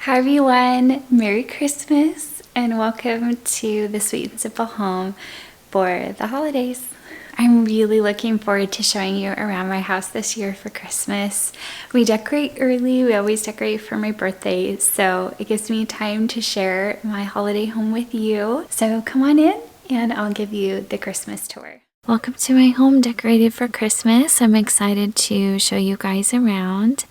Hi everyone, Merry Christmas and welcome to the Sweet and Simple home for the holidays. I'm really looking forward to showing you around my house this year for Christmas. We decorate early, we always decorate for my birthday, so it gives me time to share my holiday home with you. So come on in and I'll give you the Christmas tour. Welcome to my home decorated for Christmas. I'm excited to show you guys around.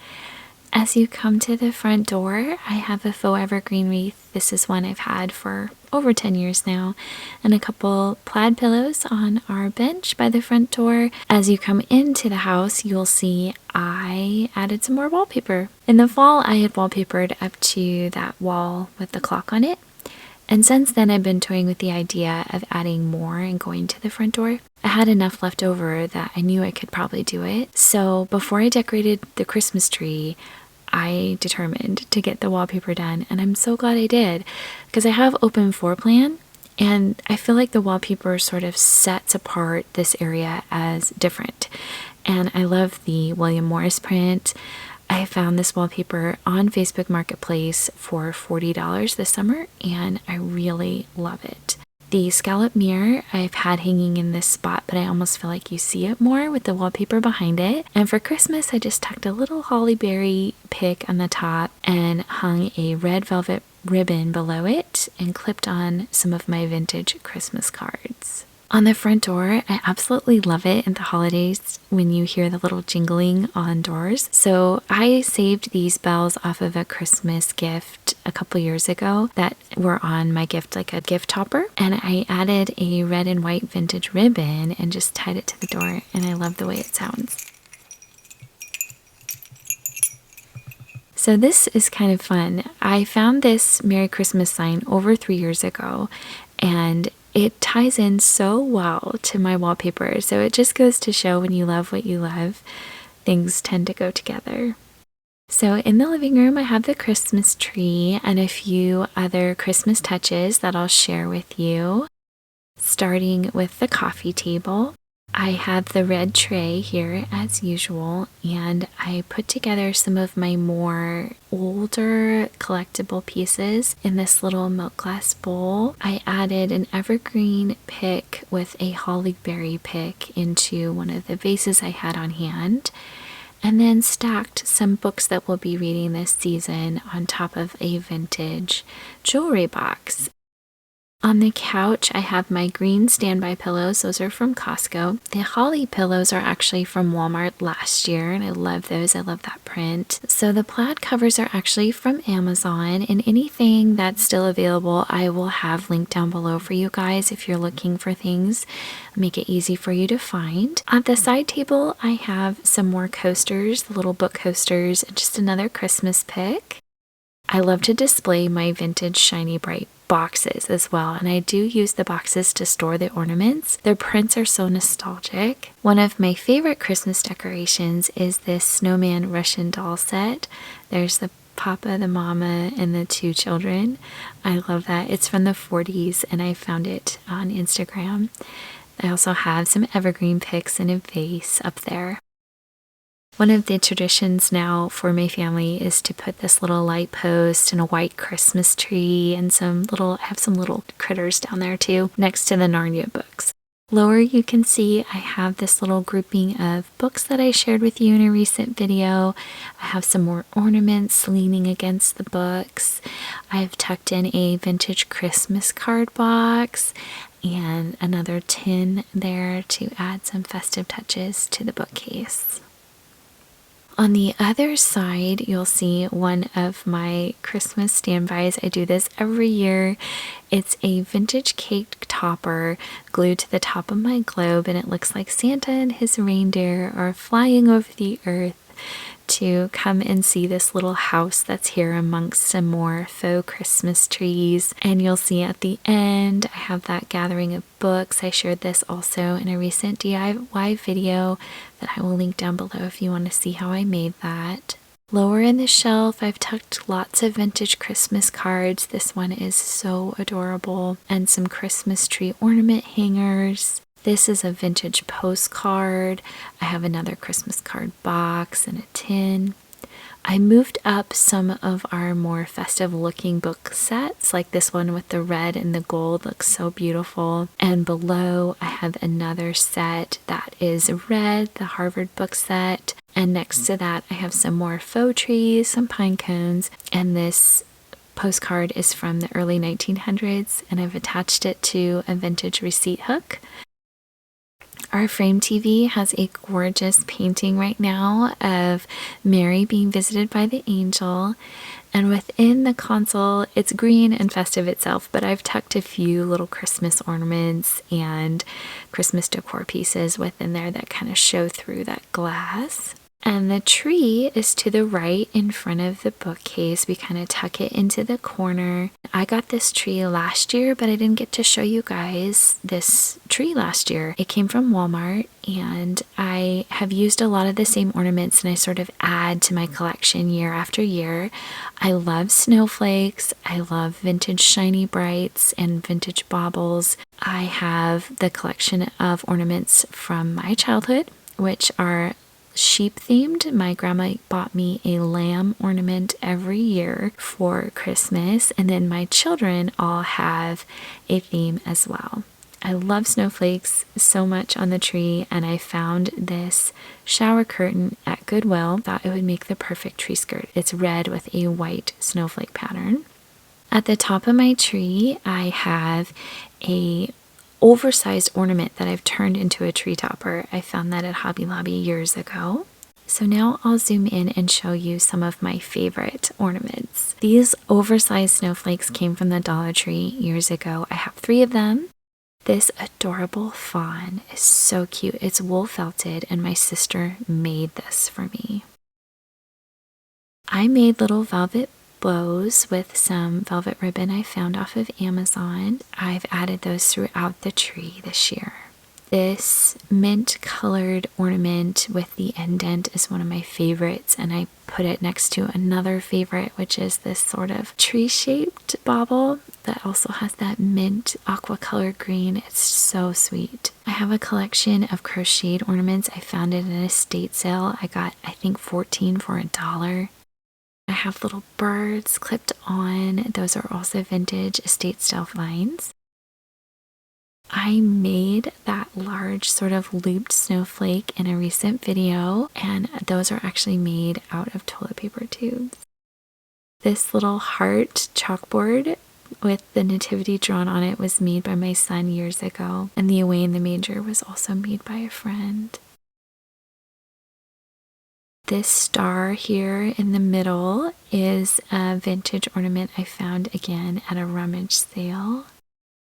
As you come to the front door, I have a faux evergreen wreath. This is one I've had for over 10 years now, and a couple plaid pillows on our bench by the front door. As you come into the house, you'll see I added some more wallpaper. In the fall, I had wallpapered up to that wall with the clock on it. And since then, I've been toying with the idea of adding more and going to the front door. I had enough left over that I knew I could probably do it. So before I decorated the Christmas tree, I determined to get the wallpaper done, and I'm so glad I did because I have open floor plan and I feel like the wallpaper sort of sets apart this area as different. And I love the William Morris print. I found this wallpaper on Facebook Marketplace for $40 this summer and I really love it. The scallop mirror I've had hanging in this spot, but I almost feel like you see it more with the wallpaper behind it. And for Christmas, I just tucked a little holly berry pick on the top and hung a red velvet ribbon below it and clipped on some of my vintage Christmas cards. On the front door, I absolutely love it in the holidays when you hear the little jingling on doors. So I saved these bells off of a Christmas gift a couple years ago that were on my gift, like a gift topper. And I added a red and white vintage ribbon and just tied it to the door. And I love the way it sounds. So this is kind of fun. I found this Merry Christmas sign over 3 years ago, and it ties in so well to my wallpaper. So it just goes to show when you love what you love, things tend to go together. So in the living room, I have the Christmas tree and a few other Christmas touches that I'll share with you. Starting with the coffee table, I have the red tray here as usual, and I put together some of my more older collectible pieces in this little milk glass bowl. I added an evergreen pick with a holly berry pick into one of the vases I had on hand, and then stacked some books that we'll be reading this season on top of a vintage jewelry box. On the couch, I have my green standby pillows. Those are from Costco. The holly pillows are actually from Walmart last year, and I love those. I love that print. So the plaid covers are actually from Amazon, and anything that's still available, I will have linked down below for you guys if you're looking for things. Make it easy for you to find. At the side table, I have some more coasters, the little book coasters, and just another Christmas pick. I love to display my vintage shiny bright boxes as well, and I do use the boxes to store the ornaments. Their prints are so nostalgic. One of my favorite Christmas decorations is this snowman Russian doll set. There's the papa, the mama, and the two children. I love that. It's from the 40s and I found it on Instagram. I also have some evergreen picks in a vase up there. One of the traditions now for my family is to put this little light post and a white Christmas tree and I have some little critters down there too, next to the Narnia books. Lower you can see I have this little grouping of books that I shared with you in a recent video. I have some more ornaments leaning against the books. I've tucked in a vintage Christmas card box and another tin there to add some festive touches to the bookcase. On the other side, you'll see one of my Christmas standbys. I do this every year. It's a vintage cake topper glued to the top of my globe, and it looks like Santa and his reindeer are flying over the earth to come and see this little house that's here amongst some more faux Christmas trees. And you'll see at the end, I have that gathering of books. I shared this also in a recent DIY video that I will link down below if you want to see how I made that. Lower in the shelf, I've tucked lots of vintage Christmas cards. This one is so adorable. And some Christmas tree ornament hangers. This is a vintage postcard. I have another Christmas card box and a tin. I moved up some of our more festive looking book sets, like this one with the red and the gold looks so beautiful. And below I have another set that is red, the Harvard book set. And next to that I have some more faux trees, some pine cones, and this postcard is from the early 1900s, and I've attached it to a vintage receipt hook. Our frame TV has a gorgeous painting right now of Mary being visited by the angel, and within the console it's green and festive itself, but I've tucked a few little Christmas ornaments and Christmas decor pieces within there that kind of show through that glass. And the tree is to the right in front of the bookcase. We kind of tuck it into the corner. I got this tree last year, but I didn't get to show you guys this tree last year. It came from Walmart, and I have used a lot of the same ornaments, and I sort of add to my collection year after year. I love snowflakes. I love vintage shiny brights and vintage baubles. I have the collection of ornaments from my childhood, which are sheep themed. My grandma bought me a lamb ornament every year for Christmas, and then my children all have a theme as well. I love snowflakes so much on the tree, and I found this shower curtain at Goodwill. Thought it would make the perfect tree skirt. It's red with a white snowflake pattern. At the top of my tree I have a oversized ornament that I've turned into a tree topper. I found that at Hobby Lobby years ago. So now I'll zoom in and show you some of my favorite ornaments. These oversized snowflakes came from the Dollar Tree years ago. I have 3 of them. This adorable fawn is so cute. It's wool felted, and my sister made this for me. I made little velvet bows with some velvet ribbon I found off of Amazon. I've added those throughout the tree this year. This mint colored ornament with the indent is one of my favorites, and I put it next to another favorite, which is this sort of tree shaped bauble that also has that mint aqua color green. It's so sweet. I have a collection of crocheted ornaments. I found it in an estate sale. I got, I think, 14 for $1. I have little birds clipped on. Those are also vintage estate style vines. I made that large sort of looped snowflake in a recent video, and those are actually made out of toilet paper tubes. This little heart chalkboard with the nativity drawn on it was made by my son years ago, and the Away in the Manger was also made by a friend. This star here in the middle is a vintage ornament I found again at a rummage sale.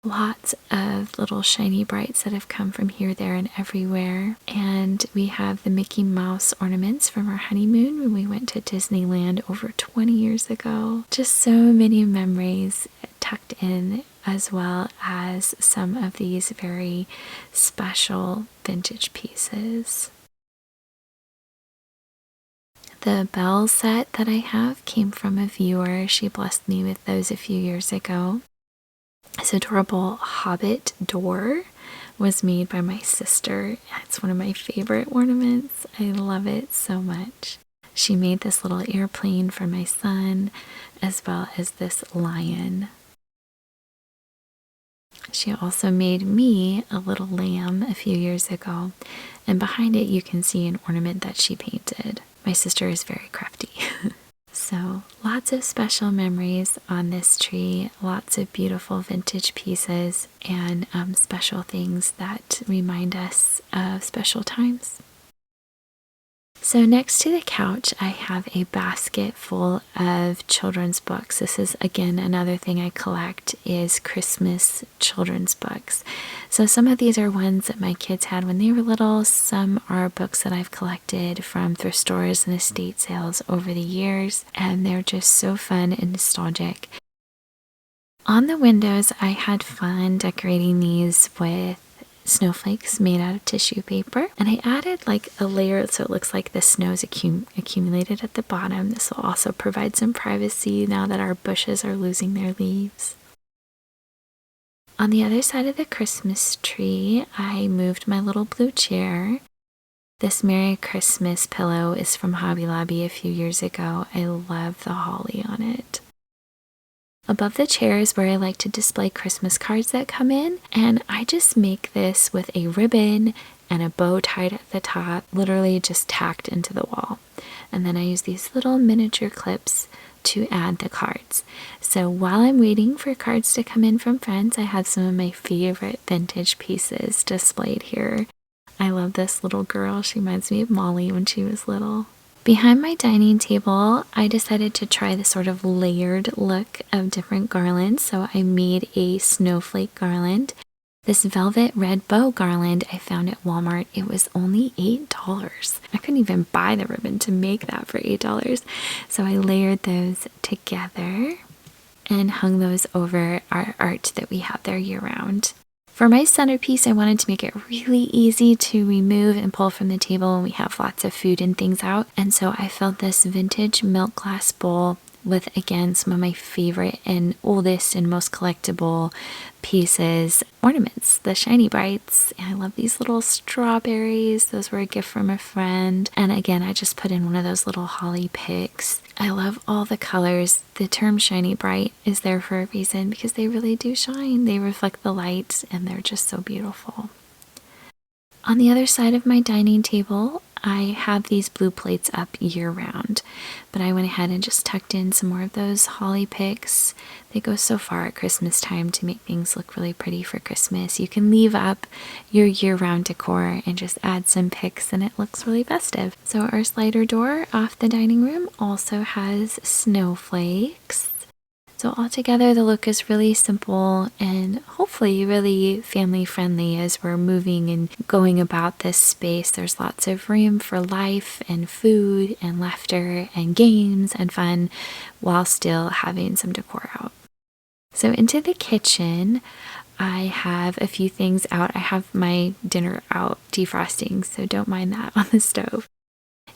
Lots of little shiny brights that have come from here, there, and everywhere. And we have the Mickey Mouse ornaments from our honeymoon when we went to Disneyland over 20 years ago. Just so many memories tucked in, as well as some of these very special vintage pieces. The bell set that I have came from a viewer. She blessed me with those a few years ago. This adorable hobbit door was made by my sister. It's one of my favorite ornaments. I love it so much. She made this little airplane for my son, as well as this lion. She also made me a little lamb a few years ago, and behind it you can see an ornament that she painted. My sister is very crafty. So lots of special memories on this tree, lots of beautiful vintage pieces, and special things that remind us of special times. So next to the couch, I have a basket full of children's books. This is, again, another thing I collect is Christmas children's books. So some of these are ones that my kids had when they were little. Some are books that I've collected from thrift stores and estate sales over the years, and they're just so fun and nostalgic. On the windows, I had fun decorating these with snowflakes made out of tissue paper, and I added like a layer so it looks like the snow's accumulated at the bottom. This will also provide some privacy now that our bushes are losing their leaves. On the other side of the Christmas tree, I moved my little blue chair. This Merry Christmas pillow is from Hobby Lobby a few years ago. I love the holly on it. Above the chair is where I like to display Christmas cards that come in, and I just make this with a ribbon and a bow tied at the top, literally just tacked into the wall. And then I use these little miniature clips to add the cards. So while I'm waiting for cards to come in from friends, I have some of my favorite vintage pieces displayed here. I love this little girl. She reminds me of Molly when she was little. Behind my dining table, I decided to try the sort of layered look of different garlands. So I made a snowflake garland. This velvet red bow garland I found at Walmart. It was only $8. I couldn't even buy the ribbon to make that for $8. So I layered those together and hung those over our art that we have there year round. For my centerpiece, I wanted to make it really easy to remove and pull from the table when we have lots of food and things out. And so I filled this vintage milk glass bowl with, again, some of my favorite and oldest and most collectible pieces, ornaments, the Shiny Brights. And I love these little strawberries. Those were a gift from a friend. And again, I just put in one of those little holly picks. I love all the colors. The term Shiny Bright is there for a reason because they really do shine. They reflect the light and they're just so beautiful. On the other side of my dining table, I have these blue plates up year round, but I went ahead and just tucked in some more of those holly picks. They go so far at Christmas time to make things look really pretty for Christmas. You can leave up your year-round decor and just add some picks and it looks really festive. So our slider door off the dining room also has snowflakes. So altogether, the look is really simple and hopefully really family friendly as we're moving and going about this space. There's lots of room for life and food and laughter and games and fun while still having some decor out. So into the kitchen, I have a few things out. I have my dinner out defrosting, so don't mind that on the stove.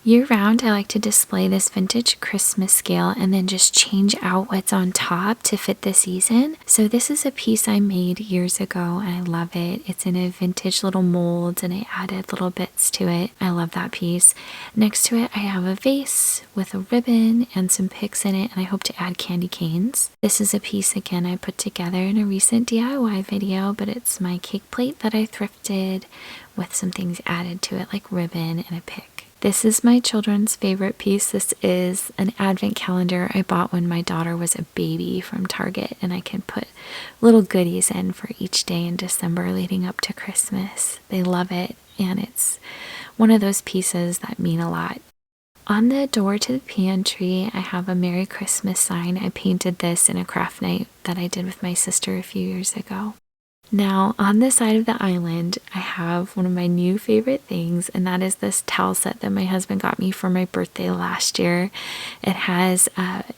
Year round, I like to display this vintage Christmas scale and then just change out what's on top to fit the season. So this is a piece I made years ago and I love it. It's in a vintage little mold and I added little bits to it. I love that piece. Next to it, I have a vase with a ribbon and some picks in it, and I hope to add candy canes. This is a piece, again, I put together in a recent DIY video, but it's my cake plate that I thrifted with some things added to it like ribbon and a pick. This is my children's favorite piece. This is an advent calendar I bought when my daughter was a baby from Target, and I can put little goodies in for each day in December leading up to Christmas. They love it, and it's one of those pieces that mean a lot. On the door to the pantry, I have a Merry Christmas sign. I painted this in a craft night that I did with my sister a few years ago. Now, on the side of the island, I have one of my new favorite things, and that is this towel set that my husband got me for my birthday last year. It has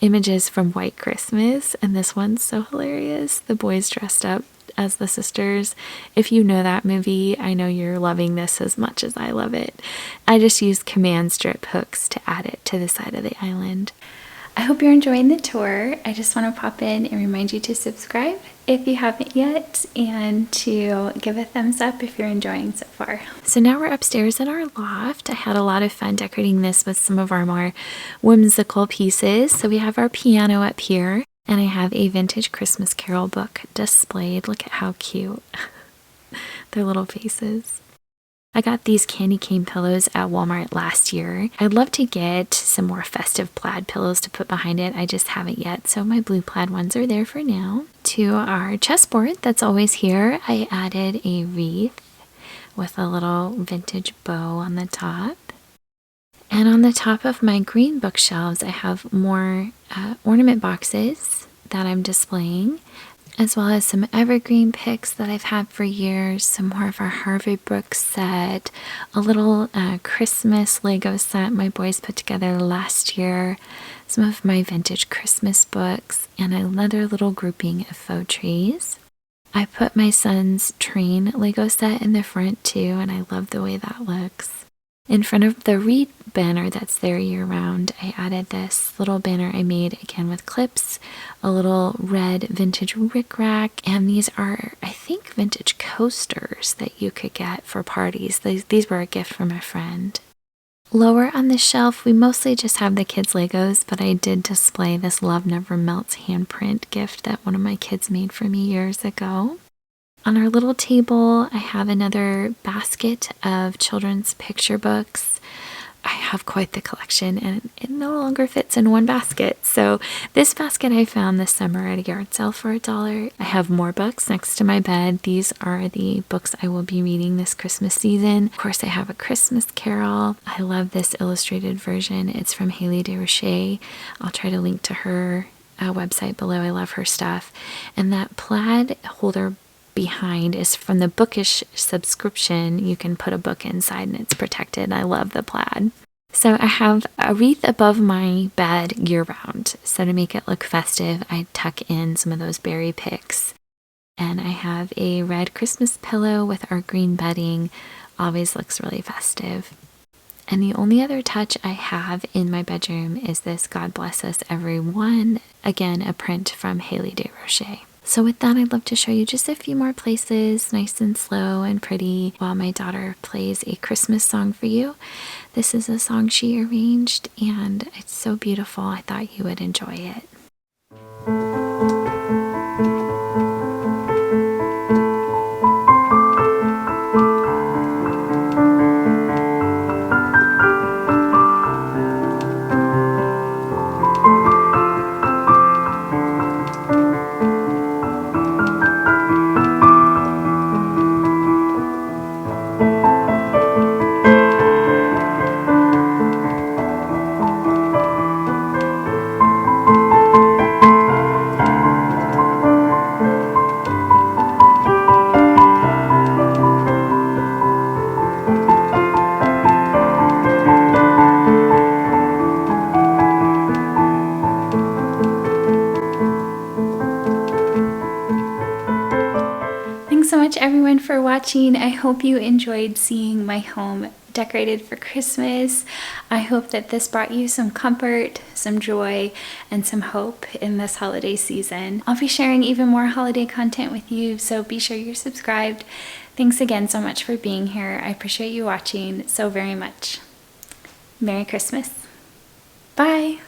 images from White Christmas, and this one's so hilarious. The boys dressed up as the sisters. If you know that movie, I know you're loving this as much as I love it. I just used command strip hooks to add it to the side of the island. I hope you're enjoying the tour. I just want to pop in and remind you to subscribe if you haven't yet, and to give a thumbs up if you're enjoying so far. So now we're upstairs in our loft. I had a lot of fun decorating this with some of our more whimsical pieces. So we have our piano up here, and I have a vintage Christmas Carol book displayed. Look at how cute. Their little faces. I got these candy cane pillows at Walmart last year. I'd love to get some more festive plaid pillows to put behind it. I just haven't yet, so my blue plaid ones are there for now. To our chessboard that's always here, I added a wreath with a little vintage bow on the top. And on the top of my green bookshelves, I have more ornament boxes that I'm displaying, as well as some evergreen picks that I've had for years, some more of our Harvard Brooks set, a little Christmas Lego set my boys put together last year, some of my vintage Christmas books, and another little grouping of faux trees. I put my son's train Lego set in the front too, and I love the way that looks. In front of the wreath banner that's there year round, I added this little banner I made again with clips, a little red vintage rickrack, and these are, I think, vintage coasters that you could get for parties. These were a gift from a friend. Lower on the shelf, we mostly just have the kids' Legos, but I did display this Love Never Melts handprint gift that one of my kids made for me years ago. On our little table, I have another basket of children's picture books. I have quite the collection, and it no longer fits in one basket. So this basket I found this summer at a yard sale for $1. I have more books next to my bed. These are the books I will be reading this Christmas season. Of course, I have A Christmas Carol. I love this illustrated version. It's from Haley DeRoche. I'll try to link to her website below. I love her stuff. And that plaid holder behind is from the Bookish subscription. You can put a book inside and it's protected. I love the plaid. So I have a wreath above my bed year round. So to make it look festive, I tuck in some of those berry picks. And I have a red Christmas pillow with our green bedding. Always looks really festive. And the only other touch I have in my bedroom is this God Bless Us Everyone. Again, a print from Haley DeRoche. So with that, I'd love to show you just a few more places, nice and slow and pretty, while my daughter plays a Christmas song for you. This is a song she arranged, and it's so beautiful. I thought you would enjoy it. Thanks so much everyone for watching. I hope you enjoyed seeing my home decorated for Christmas. I hope that this brought you some comfort, some joy, and some hope in this holiday season. I'll be sharing even more holiday content with you, so be sure you're subscribed. Thanks again so much for being here. I appreciate you watching so very much. Merry Christmas. Bye.